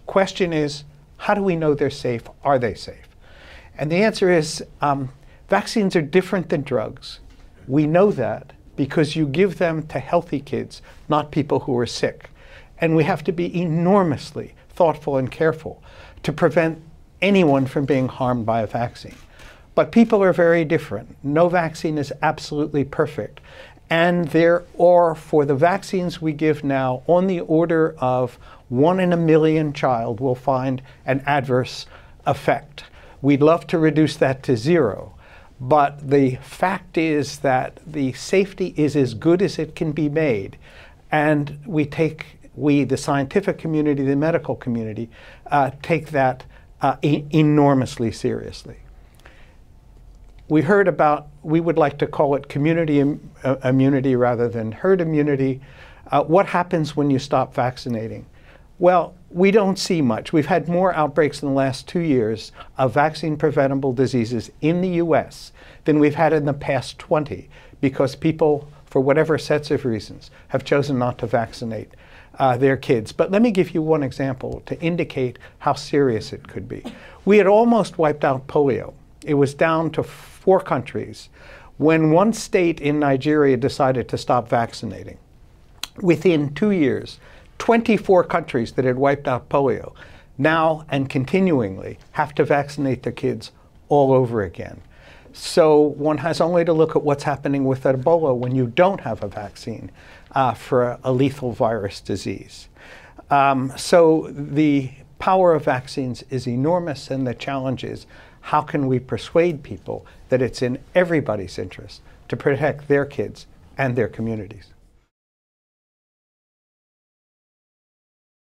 question is, how do we know they're safe? Are they safe? And the answer is, vaccines are different than drugs. We know that because you give them to healthy kids, not people who are sick. And we have to be enormously thoughtful and careful to prevent anyone from being harmed by a vaccine. But people are very different. No vaccine is absolutely perfect. And there are, for the vaccines we give now, on the order of 1 in a million child will find an adverse effect. We'd love to reduce that to 0. But the fact is that the safety is as good as it can be made. And we, the scientific community, the medical community, take that enormously seriously. We heard about, we would like to call it community immunity rather than herd immunity. What happens when you stop vaccinating? Well, we don't see much. We've had more outbreaks in the last 2 years of vaccine-preventable diseases in the US than we've had in the past 20, because people, for whatever sets of reasons, have chosen not to vaccinate their kids. But let me give you one example to indicate how serious it could be. We had almost wiped out polio. It was down to 4 countries when one state in Nigeria decided to stop vaccinating. Within 2 years, 24 countries that had wiped out polio now and continuingly have to vaccinate their kids all over again. So one has only to look at what's happening with Ebola when you don't have a vaccine for a lethal virus disease. So the power of vaccines is enormous, and the challenge is, how can we persuade people that it's in everybody's interest to protect their kids and their communities?